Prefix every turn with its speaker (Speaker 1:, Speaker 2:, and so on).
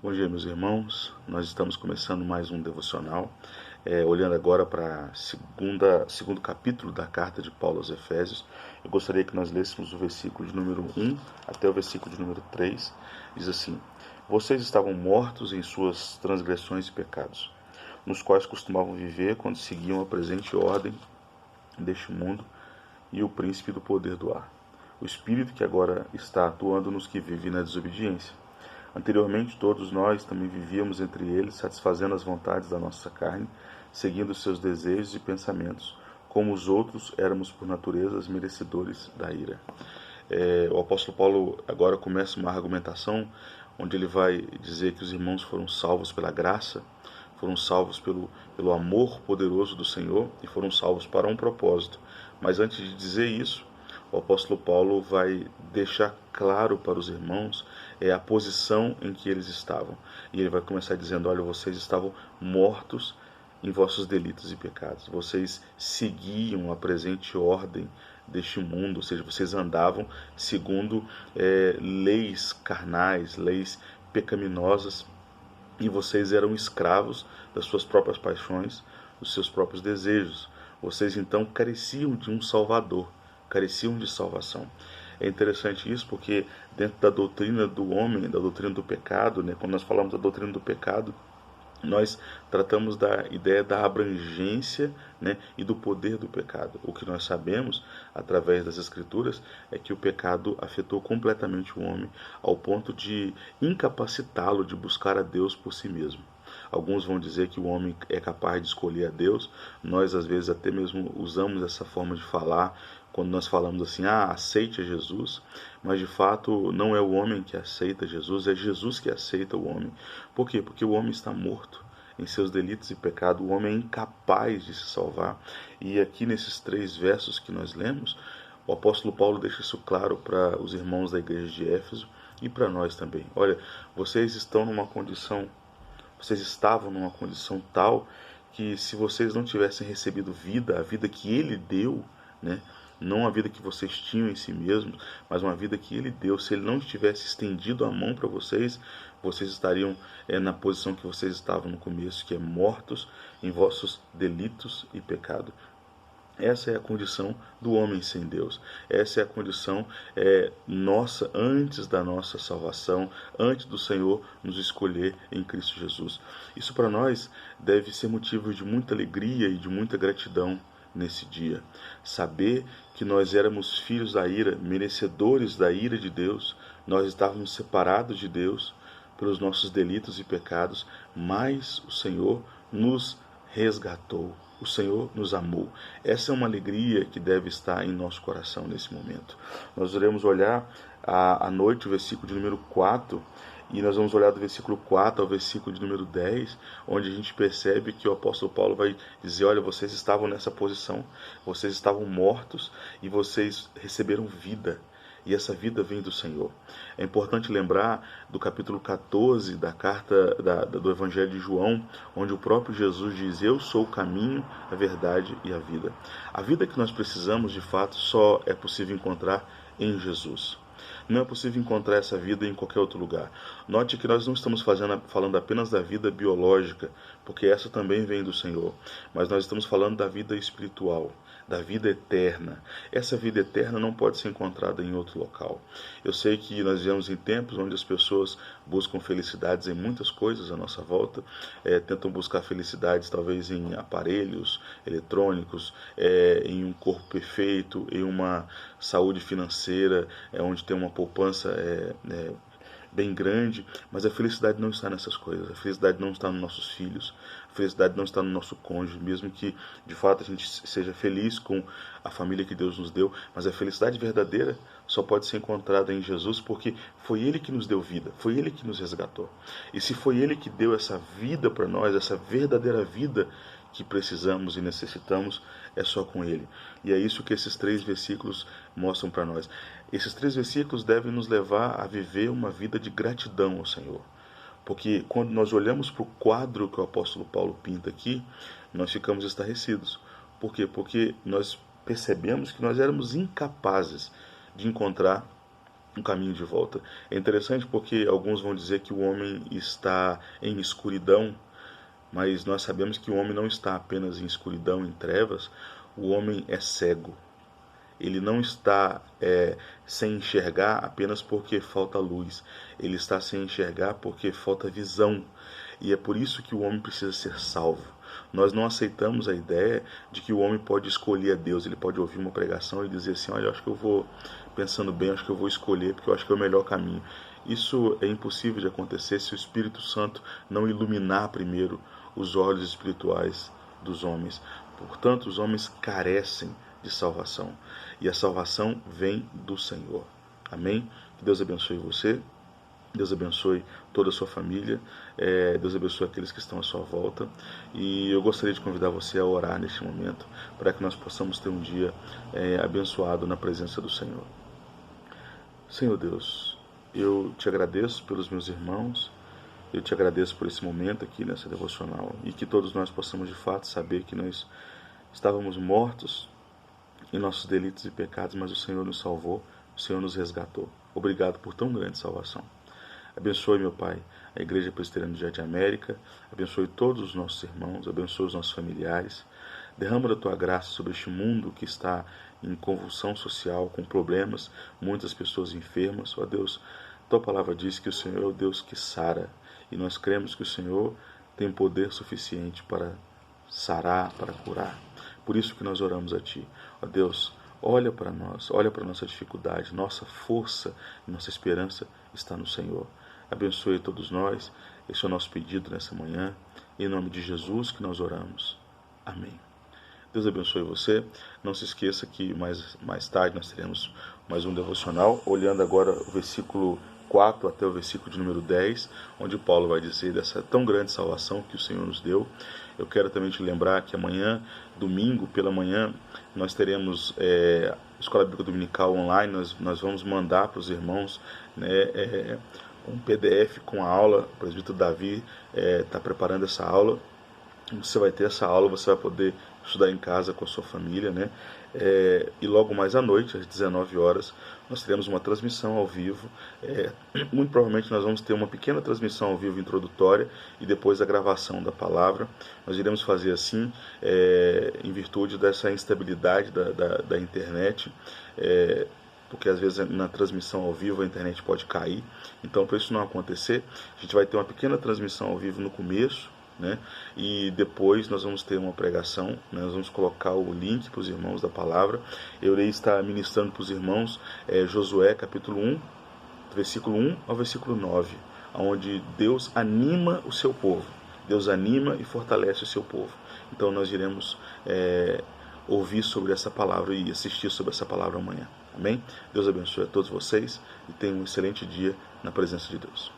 Speaker 1: Bom dia, meus irmãos. Nós estamos começando mais um devocional, olhando agora para segundo capítulo da carta de Paulo aos Efésios. Eu gostaria que nós lêssemos o versículo de número 1 até o versículo de número 3. Diz assim: Vocês estavam mortos em suas transgressões e pecados, nos quais costumavam viver quando seguiam a presente ordem deste mundo e o príncipe do poder do ar, o espírito que agora está atuando nos que vivem na desobediência. Anteriormente, todos nós também vivíamos entre eles, satisfazendo as vontades da nossa carne, seguindo os seus desejos e pensamentos. Como os outros, éramos por natureza merecedores da ira. O apóstolo Paulo agora começa uma argumentação onde ele vai dizer que os irmãos foram salvos pela graça, foram salvos pelo amor poderoso do Senhor e foram salvos para um propósito. Mas antes de dizer isso, o apóstolo Paulo vai deixar claro para os irmãos a posição em que eles estavam. E ele vai começar dizendo: olha, vocês estavam mortos em vossos delitos e pecados. Vocês seguiam a presente ordem deste mundo, ou seja, vocês andavam segundo leis carnais, leis pecaminosas, e vocês eram escravos das suas próprias paixões, dos seus próprios desejos. Vocês então careciam de um Salvador, careciam de salvação. É interessante isso porque dentro da doutrina do homem, da doutrina do pecado, quando nós falamos da doutrina do pecado, nós tratamos da ideia da abrangência, e do poder do pecado. O que nós sabemos, através das Escrituras, é que o pecado afetou completamente o homem, ao ponto de incapacitá-lo de buscar a Deus por si mesmo. Alguns vão dizer que o homem é capaz de escolher a Deus. Nós, às vezes, até mesmo usamos essa forma de falar quando nós falamos assim: aceite a Jesus. Mas, de fato, não é o homem que aceita Jesus, é Jesus que aceita o homem. Por quê? Porque o homem está morto em seus delitos e pecado. O homem é incapaz de se salvar. E aqui, nesses 3 versos que nós lemos, o apóstolo Paulo deixa isso claro para os irmãos da igreja de Éfeso e para nós também. Olha, vocês estavam numa condição tal que, se vocês não tivessem recebido vida, a vida que ele deu, não a vida que vocês tinham em si mesmos, mas uma vida que ele deu, se ele não tivesse estendido a mão para vocês, vocês estariam na posição que vocês estavam no começo, que é mortos em vossos delitos e pecado. Essa é a condição do homem sem Deus. Essa é a condição nossa antes da nossa salvação, antes do Senhor nos escolher em Cristo Jesus. Isso para nós deve ser motivo de muita alegria e de muita gratidão nesse dia. Saber que nós éramos filhos da ira, merecedores da ira de Deus, nós estávamos separados de Deus pelos nossos delitos e pecados, mas o Senhor nos resgatou. O Senhor nos amou. Essa é uma alegria que deve estar em nosso coração nesse momento. Nós iremos olhar à noite o versículo de número 4, e nós vamos olhar do versículo 4 ao versículo de número 10, onde a gente percebe que o apóstolo Paulo vai dizer: olha, vocês estavam nessa posição, vocês estavam mortos e vocês receberam vida. E essa vida vem do Senhor. É importante lembrar do capítulo 14 da carta do Evangelho de João, onde o próprio Jesus diz: eu sou o caminho, a verdade e a vida. A vida que nós precisamos, de fato, só é possível encontrar em Jesus. Não é possível encontrar essa vida em qualquer outro lugar. Note que nós não estamos falando apenas da vida biológica, porque essa também vem do Senhor, mas nós estamos falando da vida espiritual, da vida eterna. Essa vida eterna não pode ser encontrada em outro local. Eu sei que nós vivemos em tempos onde as pessoas buscam felicidades em muitas coisas à nossa volta, tentam buscar felicidades talvez em aparelhos eletrônicos, em um corpo perfeito, em uma saúde financeira, onde tem uma poupança bem grande, mas a felicidade não está nessas coisas. A felicidade não está nos nossos filhos, a felicidade não está no nosso cônjuge, mesmo que de fato a gente seja feliz com a família que Deus nos deu, mas a felicidade verdadeira só pode ser encontrada em Jesus, porque foi Ele que nos deu vida, foi Ele que nos resgatou. E se foi Ele que deu essa vida para nós, essa verdadeira vida que precisamos e necessitamos, é só com Ele. E é isso que esses 3 versículos mostram para nós. Esses 3 versículos devem nos levar a viver uma vida de gratidão ao Senhor. Porque quando nós olhamos para o quadro que o apóstolo Paulo pinta aqui, nós ficamos estarrecidos. Por quê? Porque nós percebemos que nós éramos incapazes de encontrar um caminho de volta. É interessante porque alguns vão dizer que o homem está em escuridão, mas nós sabemos que o homem não está apenas em escuridão, em trevas, o homem é cego. Ele não está sem enxergar apenas porque falta luz. Ele está sem enxergar porque falta visão. E é por isso que o homem precisa ser salvo. Nós não aceitamos a ideia de que o homem pode escolher a Deus. Ele pode ouvir uma pregação e dizer assim, olha, eu acho que eu vou, pensando bem, acho que eu vou escolher porque eu acho que é o melhor caminho. Isso é impossível de acontecer se o Espírito Santo não iluminar primeiro os olhos espirituais dos homens. Portanto, os homens carecem de salvação. E a salvação vem do Senhor. Amém? Que Deus abençoe você. Deus abençoe toda a sua família. Deus abençoe aqueles que estão à sua volta. E eu gostaria de convidar você a orar neste momento, para que nós possamos ter um dia abençoado na presença do Senhor. Senhor Deus, eu te agradeço pelos meus irmãos. Eu te agradeço por esse momento aqui nessa devocional. E que todos nós possamos de fato saber que nós estávamos mortos em nossos delitos e pecados, mas o Senhor nos salvou, o Senhor nos resgatou. Obrigado por tão grande salvação. Abençoe, meu Pai, a Igreja Presbiteriana do Jardim América, abençoe todos os nossos irmãos, abençoe os nossos familiares. Derrama da Tua graça sobre este mundo que está em convulsão social, com problemas, muitas pessoas enfermas. Ó Deus, Tua palavra diz que o Senhor é o Deus que sara, e nós cremos que o Senhor tem poder suficiente para sarar, para curar. Por isso que nós oramos a Ti. Ó Deus, olha para nós, olha para a nossa dificuldade, nossa força e nossa esperança está no Senhor. Abençoe todos nós, esse é o nosso pedido nessa manhã, em nome de Jesus que nós oramos. Amém. Deus abençoe você. Não se esqueça que mais tarde nós teremos mais um devocional, olhando agora o versículo 4 até o versículo de número 10, onde Paulo vai dizer dessa tão grande salvação que o Senhor nos deu. Eu quero também te lembrar que amanhã, domingo, pela manhã, nós teremos Escola Bíblica Dominical online. Nós vamos mandar para os irmãos um PDF com a aula. O presbítero Davi está preparando essa aula. Você vai ter essa aula, você vai poder estudar em casa com a sua família, né? E logo mais à noite, às 19 horas, nós teremos uma transmissão ao vivo. Muito provavelmente nós vamos ter uma pequena transmissão ao vivo introdutória e depois a gravação da palavra. Nós iremos fazer assim, em virtude dessa instabilidade da internet, porque às vezes na transmissão ao vivo a internet pode cair. Então, para isso não acontecer, a gente vai ter uma pequena transmissão ao vivo no começo, né? E depois nós vamos ter uma pregação, né? Nós vamos colocar o link para os irmãos da palavra. Eu irei estar ministrando para os irmãos Josué capítulo 1, versículo 1 ao versículo 9, onde Deus anima o seu povo. Deus anima e fortalece o seu povo. Então nós iremos ouvir sobre essa palavra e assistir sobre essa palavra amanhã. Amém? Deus abençoe a todos vocês e tenham um excelente dia na presença de Deus.